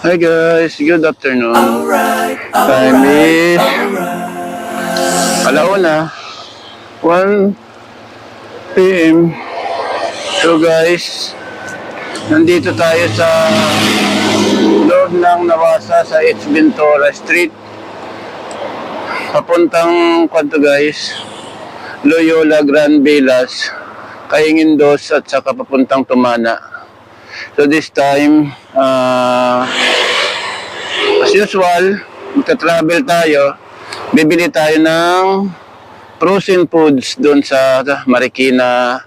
Hi guys, good afternoon. Time is alauna, 1 p.m. So guys, nandito tayo sa loob ng Nawasa sa H. Ventura Street. Papuntang kwanto guys, Loyola Grand Villas, Kaingindos at saka papuntang Tumana. So this time, as usual, magta-travel tayo. Bibili tayo ng frozen foods doon sa Marikina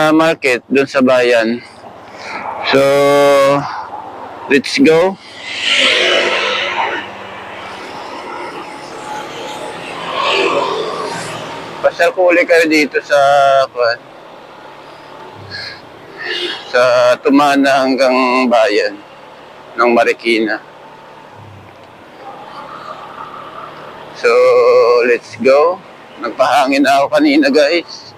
Market doon sa bayan. So, let's go. Pasal ko ulit kayo dito sa Tumana hanggang bayan ng Marikina. So, let's go. Nagpahangin ako kanina guys.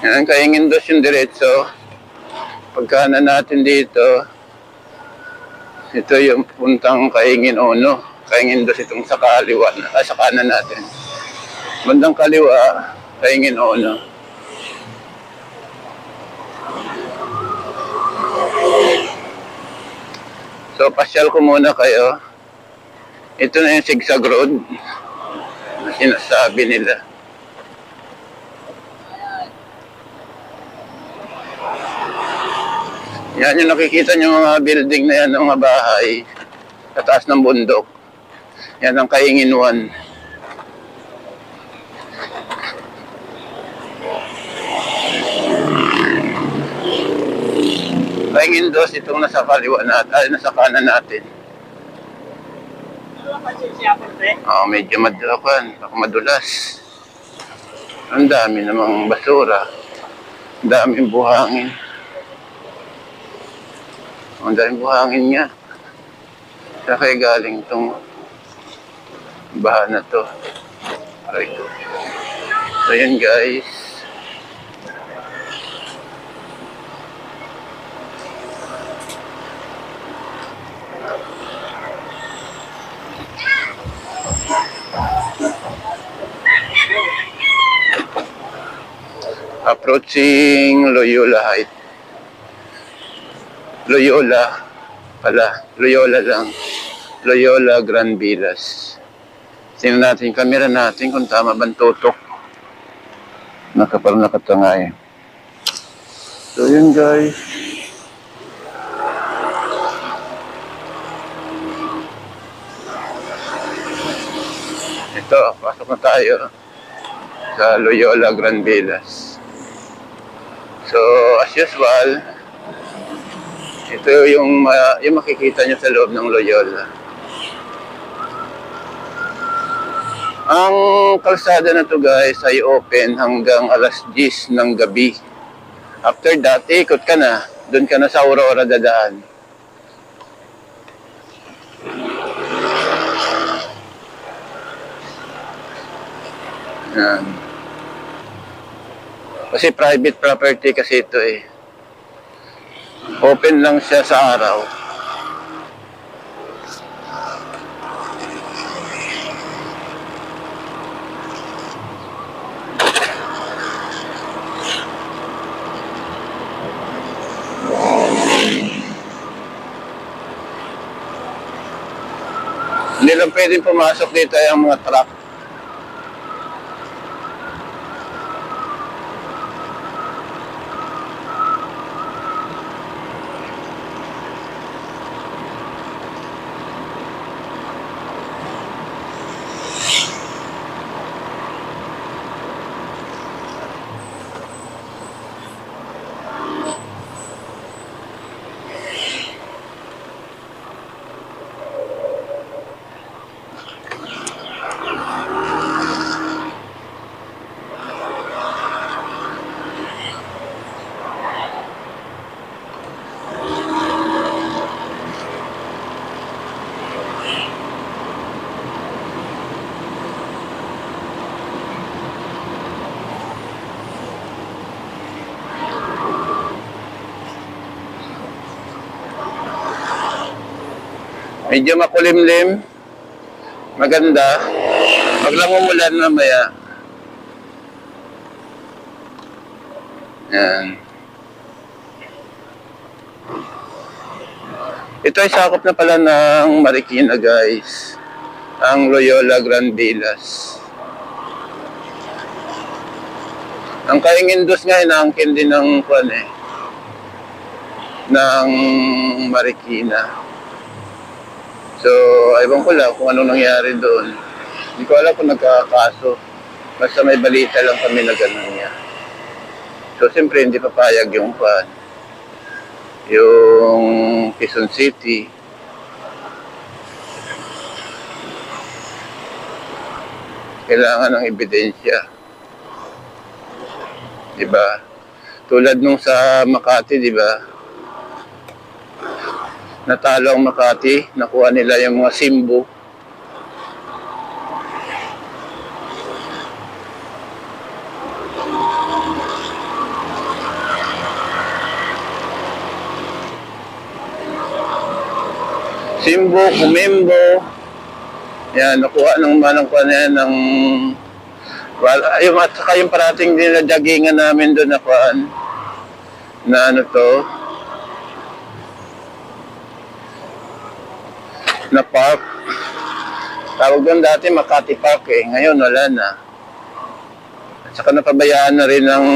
Yan, Kaingindos yung diretso. Pagkanan natin dito, ito yung puntang Kaingin-Ono. Kaingindos itong sa kaliwa, sa kanan natin. Bandang kaliwa, Kaingin-Ono. So, pasyal ko muna kayo. Ito na yung zigzag road na sinasabi nila. Yan yung nakikita nyo mga building na yan, ng mga bahay sa taas ng bundok. Yan ang Kaingin 1. Kaingin 2, itong nasa kaliwa natin, nasa kanan natin. Medyo madulas. Ang dami namang basura. Ang daming buhangin. Ang daming buhangin nga. Saan kaya galing itong baha na to? Aray. So yan guys. Approaching Loyola Heights. Loyola lang. Loyola Grand Villas. Tingnan natin yung camera natin kung tama bang tutok. Nakatangay. So yun guys. Ito, pasok na tayo sa Loyola Grand Villas. So, as usual, ito yung makikita nyo sa loob ng Loyola. Ang kalsada na to guys ay open hanggang alas 10 ng gabi. After that, ikot ka na. Doon ka na sa Aurora dadaan. Yan. Kasi private property kasi ito eh. Open lang siya sa araw. Hindi lang pwedeng pumasok dito yung mga truck. Medyo makulimlim. Maganda. Pag lang umulan mamaya. Yan. Ito ay sakop na pala ng Marikina, guys. Ang Loyola Grand Villas. Ang Kaingindos nga, inaangkin din ng ng Marikina. So, ewan ko lang kung ano nangyari doon. Hindi ko alam kung nagkakaso. Basta may balita lang kami na gano'n niya. So, siyempre, hindi papayag yung Quezon City. Kailangan ng ebidensya. Diba? Tulad nung sa Makati, diba? Natalo ang Makati, nakuha nila yung mga simbo. Simbo, Kumembo. Yan, nakuha ng manang na yan ng... At saka yung parating din na jaggingan namin doon na na park. Tawag doon dati Makati Park ngayon wala na. At saka napabayaan na rin ng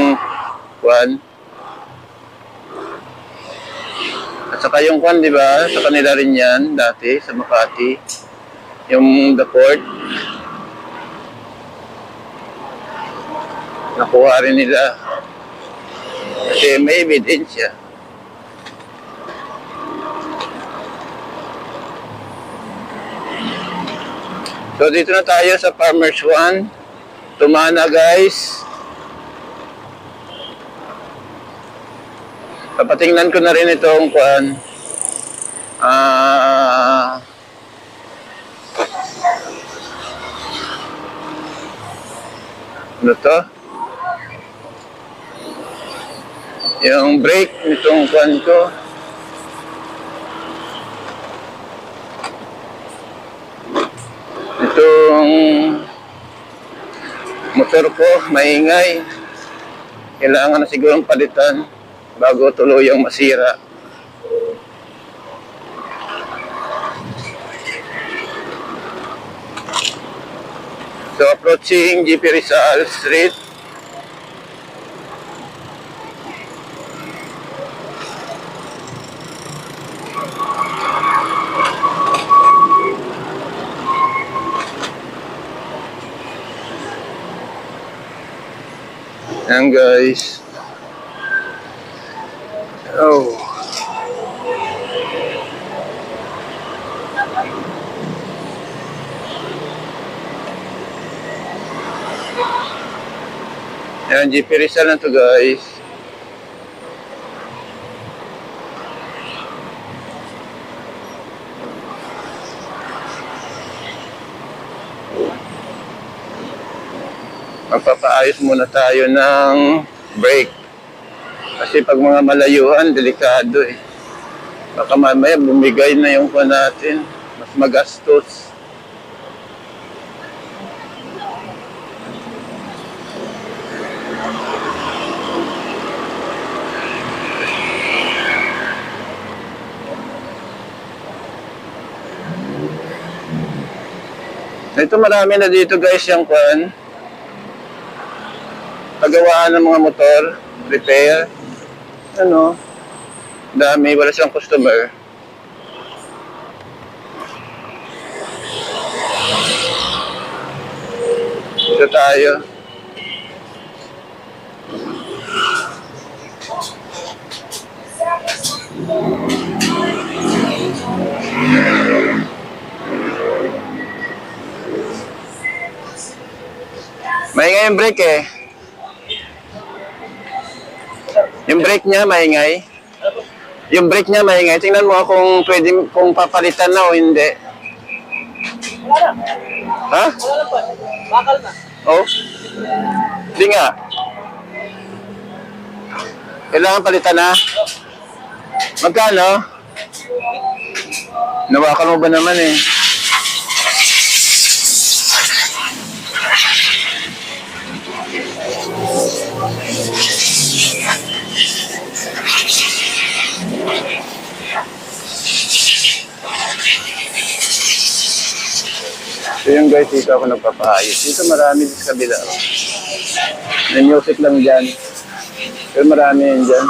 At saka yung di ba? Sa kanila rin yan dati sa Makati. Yung the port. Nakuha rin nila. Kasi may ebidensya. So dito na tayo sa Farmers 1. Tumana, guys. Papatingnan ko na rin itong ano to? Yung brake nitong ko. Itong motor ko, maingay. Kailangan na sigurong palitan bago tuluyang masira. So approaching GP Rizal Street. Ayan, guys. Oh. Ayan, GP Rizal na to, guys. Magpapaayos muna tayo ng brake. Kasi pag mga malayuan, delikado Baka mamaya bumigay na yung natin. Mas magastos. Ito marami na dito, guys, yung pagawaan ng mga motor, repair, dami, wala siyang customer. Ito tayo. Maingay yung brake Yung brake niya maingay. Yung brake niya maingay. Tingnan mo kung kung papalitan na o hindi. Wala na. Ha? Wala na pa. Bakal na. Oh? Hindi nga. Kailangan palitan na? Magkano? Nawakan mo ba naman eh? So yung guys, dito ako nagpapaayos. Dito marami sa kabila. May music lang dyan. Pero marami yan dyan.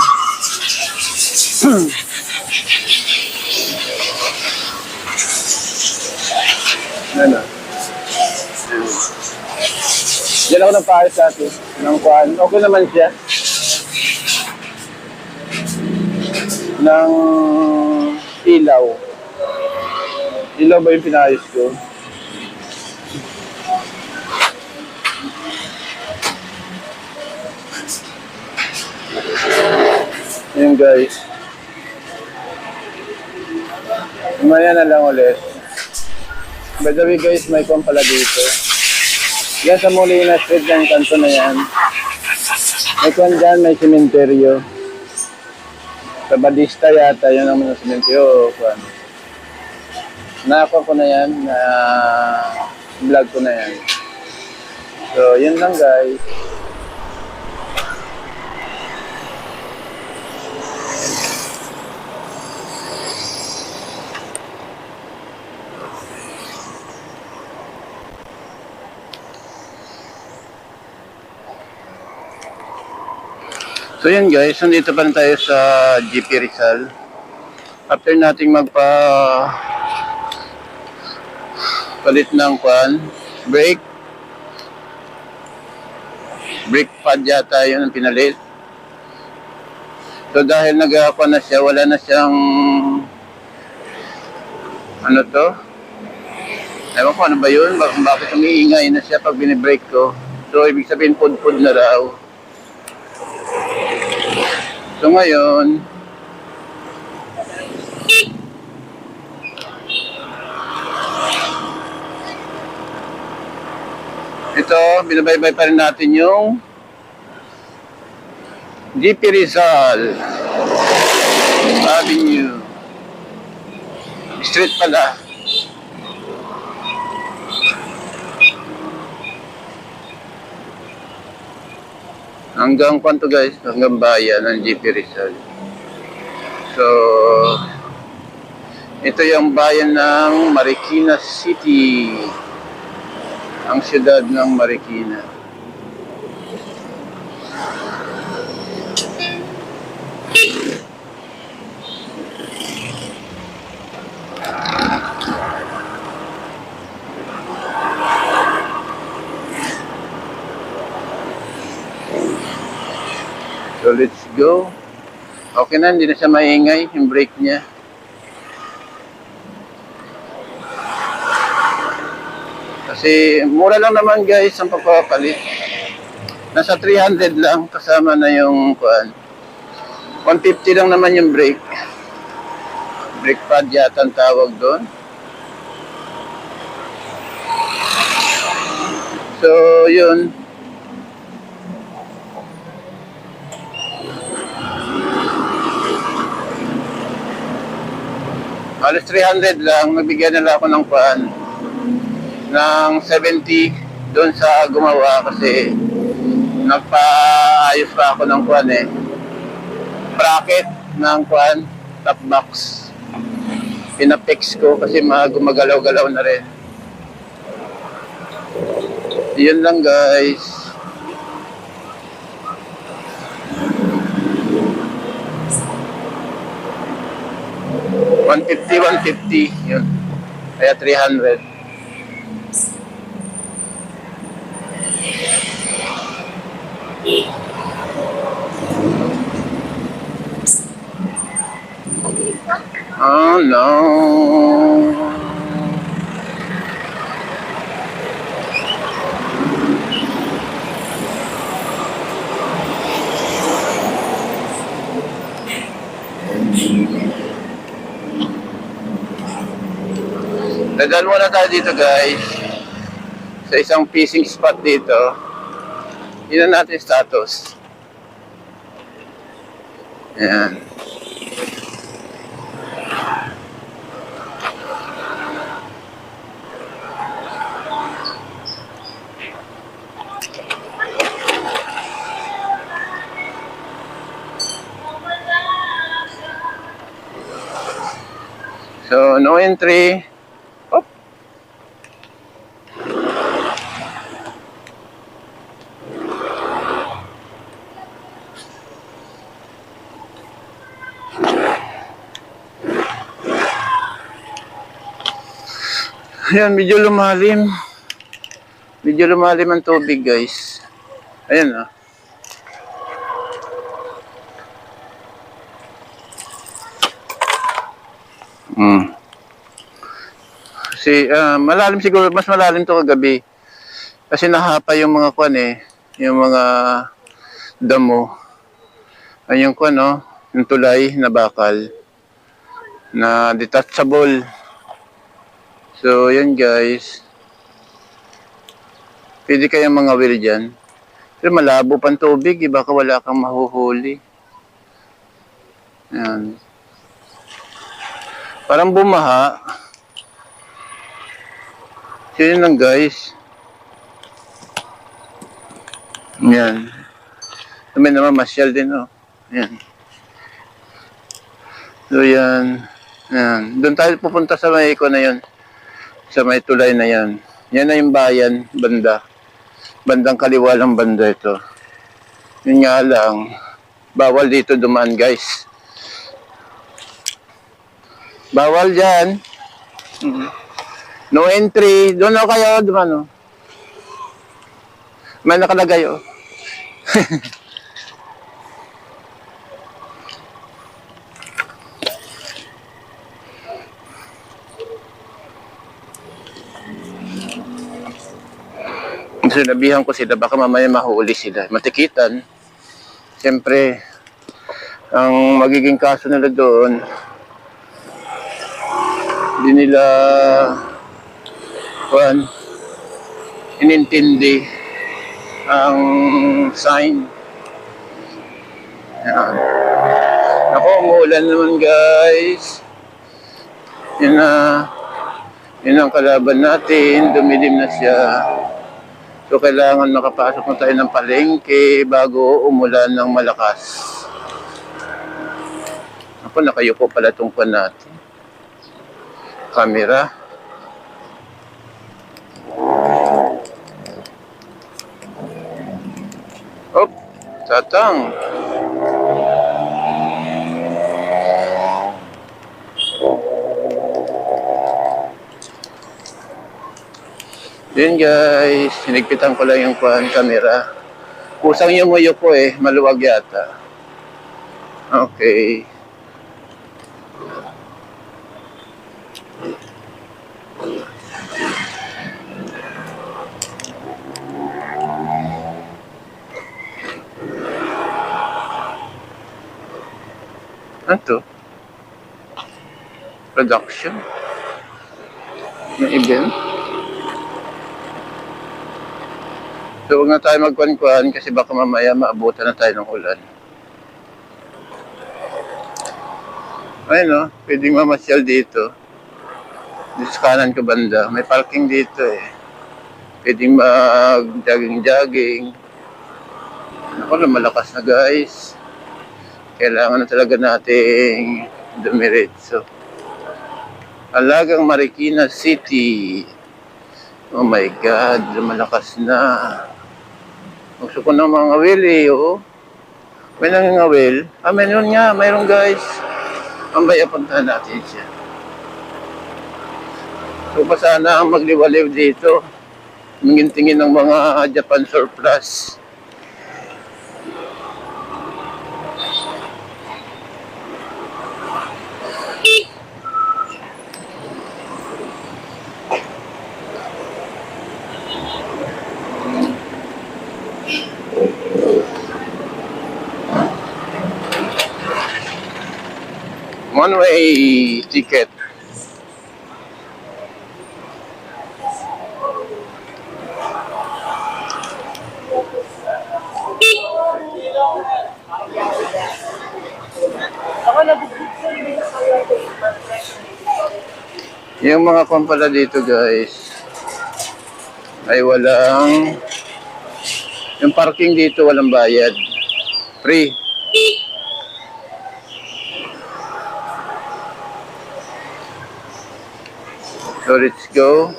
Ano? Diyan ako nagpaayos dati. Nang kuhan. Okay naman siya. Nang ilaw. Ilaw ba yung pinayos ko? Yun guys. Umaya na lang ulit. By the way guys, may kwan pala dito. Yan sa Molina Street ng kanto na yan. May kwan dyan, may sementeryo. Sa Badista yata, yun ang mga sementeryo. Kwan. Nakakuha ko na yan, na vlog ko na yan. So, yun lang guys. So yun guys, nandito pa rin tayo sa GP Rizal. After nating palit ng brake pad yata yun ang pinalit. So dahil nag-aqua na siya, wala na siyang ano to? Ewan ko ano ba yun? Bakit umiingay na siya pag binibrake ko? So ibig sabihin pud-pud na raw. So ngayon, ito, binabaybay pa rin natin yung GP Rizal Avenue Street pala. Hanggang kwanto guys, hanggang bayan ng GP Rizal. So, ito yung bayan ng Marikina City. Ang siyudad ng Marikina. So let's go. Okay na, hindi na siya maingay yung brake niya. Kasi mura lang naman guys ang pagpapalit. Nasa 300 lang kasama na yung 150 lang naman yung brake. Brake pad yata ang tawag doon. So yun. Alas 300 lang, nagbigyan nila ako ng ng 70 doon sa gumawa kasi nagpaayos pa ako ng bracket ng top box. Pinapix ko kasi gumagalaw-galaw na rin. Yun lang guys. $150 yun. Kaya 300. Oh no. Dadaan muna tayo dito guys sa isang fishing spot dito. Tingnan natin status. Ayan. So, no entry. Oh. Ayan, medyo lumalim. Medyo lumalim ang tubig, guys. Ayan, ah. Hmm. Kasi, malalim siguro. Mas malalim to kagabi. Kasi nahapa yung mga kwan eh. Yung mga damo. Ay, yung kwan, no? Yung tulay na bakal. Na detachable. So, yan, guys. Pwede kayang mga will dyan. Pero malabo pang tubig, baka wala kang mahuhuli. Yan. Parang bumaha. So, yun lang, guys. Yan. May naman masyal din, oh. Yan. So, yan. Yan. Doon tayo pupunta sa may ko na yun. Sa may tulay na yan. Yan na yung bayan, banda. Bandang kaliwa lang banda ito. Yun nga lang, bawal dito dumaan, guys. Bawal dyan. No entry. Doon na kayo, dumaan, oh. May nakalagay, oh. Sinabihan ko sila, baka mamaya mahuli sila. Matikitan. Siyempre, ang magiging kaso nila doon, hindi nila inintindi ang sign. Yan. Ako, umuulan naman, guys. Yun ang kalaban natin. Dumilim na siya. So, kailangan makapasok na tayo ng palengke bago umulan ng malakas. Ako, nakayuko pala itong pan natin. Camera. Oh, tatang. Yun, guys, sinigpitan ko lang yung camera. Kusang yung muyo ko eh, maluwag yata. Okay. Ano to? Production? Ng event? So, huwag na tayo magkuhan-kuhan kasi baka mamaya maabutan na tayo ng ulan. Ayun, no? Pwedeng mamasyal dito. Dito sa kanan ko banda. May parking dito eh. Pwedeng mag-jogging-jogging. Ako na malakas na, guys. Kailangan na talaga nating dumiretso. Alagang Marikina City. Oh my God, lumalakas na. Gusto ko ng mga will eh, oh. May nangangawil. Meron nga, mayroon, guys. Mamaya puntahan natin siya. So, pa sana ang magliwaliw dito. Tingin ng mga Japan surplus. One-way ticket. Yung mga kumpala dito, guys, ay walang Yung parking dito walang bayad. Free. So let's go.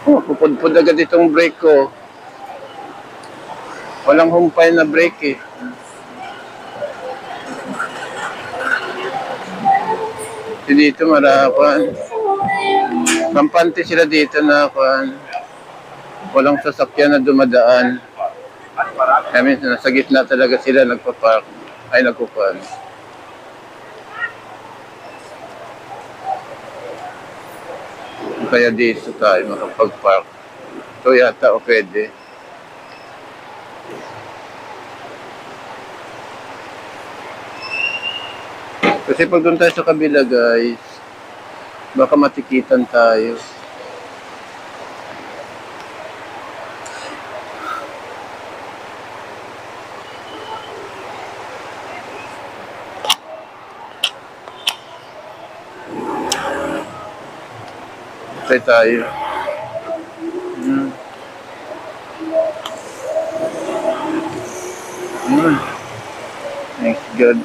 Oh, pupudpud agad itong brake ko. Walang humpay na brake eh. Dito marapan. Kampante sila dito na kuan. Walang sasakyan na dumadaan. Kami nasa gitna talaga sila nagpa-park. Ay nagkukuan. Kaya dito tayo makapag-park. So yata o pwede. Kasi pag doon tayo sa kabila guys, baka matikitan tayo. Try tayo. Thanks God.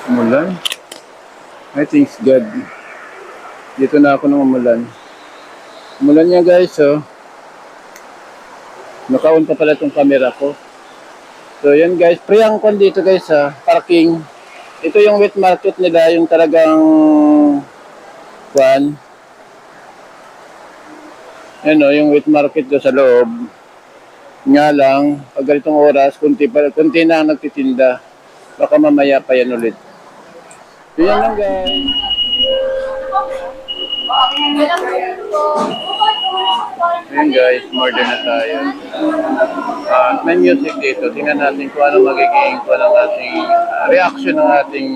Umulan. I think God. Dito na ako nung umulan. Umulan niya guys, oh. Naka-on pa pala itong camera ko. So yan guys, free ang kon dito guys ha, parking. Ito yung wet market nila, yung talagang kuan. Yan o, yung wet market do sa loob. Nga lang, pag ganitong oras, kunti na ang nagtitinda. Baka mamaya pa yan ulit. So yan lang guys. Ayan guys, murder na tayo. May music dito. Tingnan natin kung ano magiging ating reaction ng ating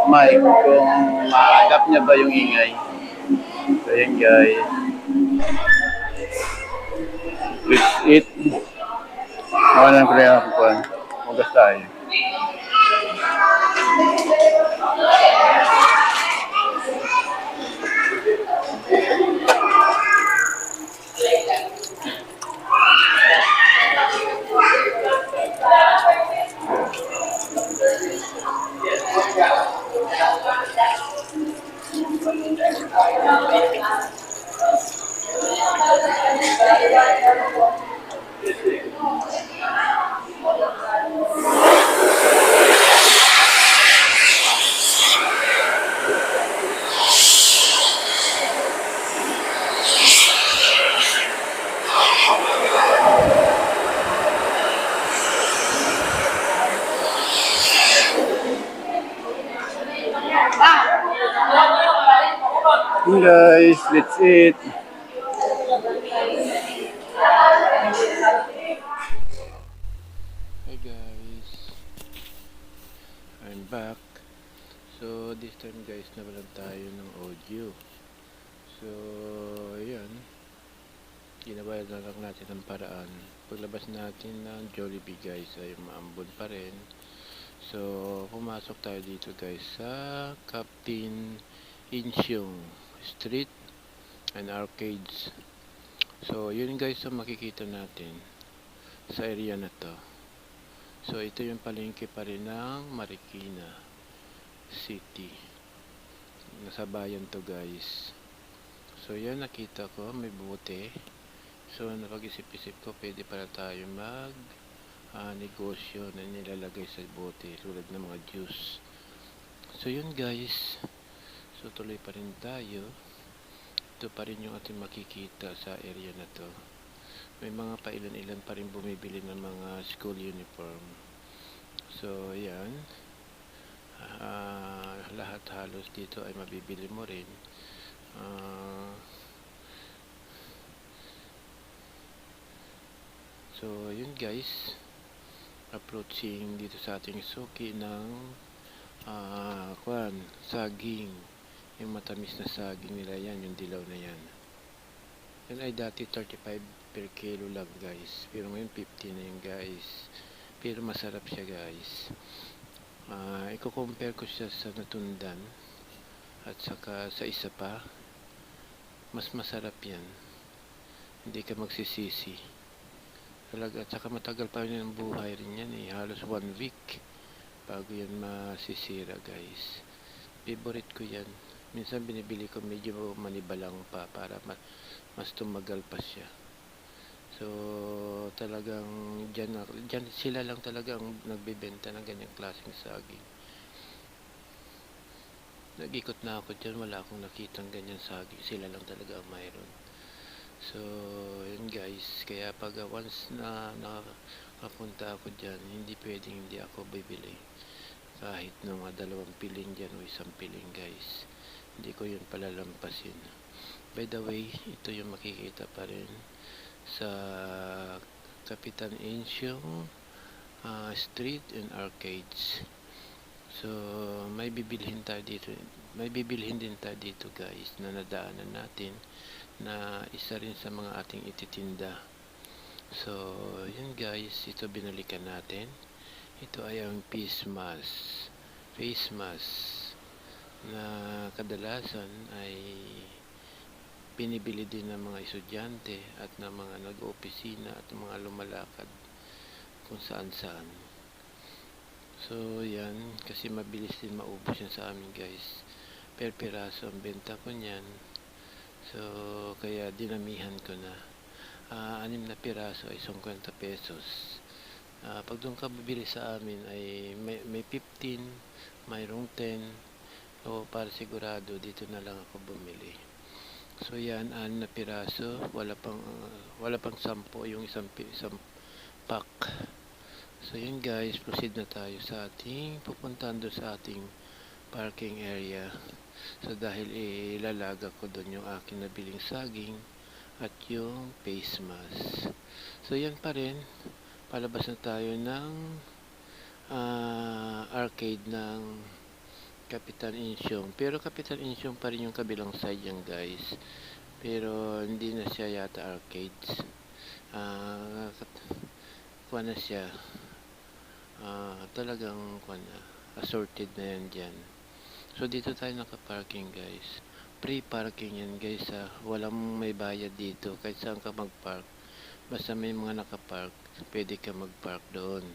mic kung ma-adapt niya ba yung ingay. So ayan guys. Let's eat. Mawalan ko rin ako po. Magas tayo. Hey guys, let's eat. Hey guys, I'm back. So this time guys, nawalan tayo ng audio. So ayan, ginawa na lang natin ang paraan. Paglabas natin ng Jollibee guys ay maambon pa rin. So pumasok tayo dito guys sa Captain Insyong Street and Arcades. So, yun guys ang makikita natin sa area na to. So, ito yung palengke pa rin ng Marikina City. Nasa bayan to guys. So, yan nakita ko, may bote. So, napag-isip-isip ko, pwede para tayo mag negosyo na nilalagay sa bote tulad ng mga juice. So, yun guys. So, tuloy pa rin tayo. Ito pa rin yung ating makikita sa area na to. May mga pailan-ilan pa rin bumibili ng mga school uniform. So, yan. Lahat halos dito ay mabibili mo rin. So, yun guys. Approaching dito sa ating suki ng saging. Yung matamis na saging nila yan, yung dilaw na yan. Yan ay dati 35 per kilo lang guys. Pero ngayon 50 na yun guys. Pero masarap siya guys. Iko-compare ko siya sa Natundan at saka sa isa pa. Mas masarap yan. Hindi ka magsisisi. Talaga, at saka matagal pa rin ang buhay rin yan eh. Halos 1 week bago yan masisira guys. Favorite ko yan. Minsan binibili ko medyo manibalang pa para mas tumagal pa siya. So talagang dyan sila lang talaga ang nagbebenta ng ganyang klaseng saging. Nag-ikot na ako dyan, wala akong nakitang ganyan saging. Sila lang talaga ang mayroon. So yun guys, kaya pag once na nakapunta ako dyan, hindi pwedeng hindi ako bibili. Kahit na mga 2 piling dyan o 1 piling guys, hindi ko yun palalampasin. By the way, ito yung makikita pa rin sa Kapitan Insyong Street and Arcades. So may bibilhin din tayo dito guys na nadaanan natin na isa rin sa mga ating ititinda. So yun guys, ito binalikan natin. Ito ay ang face mask na kadalasan ay binibili din ng mga estudyante at ng mga nag-opisina at mga lumalakad kung saan-saan. So yan, kasi mabilis din maubos yan sa amin guys. Per piraso ang benta ko niyan. So kaya dinamihan ko na. 6 na piraso ay 50 pesos. Pag doon ka bibili sa amin ay may 15, mayroong 10. So para sigurado dito na lang ako bumili. So yan, 6 na piraso, wala pang 10 yung isang pack. So yun guys, proceed na tayo sa ating pupuntahan doon sa ating parking area. So dahil ilalaga ko doon yung aking nabiling saging at yung face mask. So yan pa rin, palabas na tayo ng arcade ng Kapitan Insyong. Pero Kapitan Insyong pa rin yung kabilang side yan guys. Pero hindi na siya yata arcades. Kuha na siya. Talagang assorted na yan dyan. So dito tayo nakaparking guys. Free parking yan guys ha. Walang may bayad dito. Kahit saan ka magpark. Basta may mga nakapark, pwede ka magpark doon.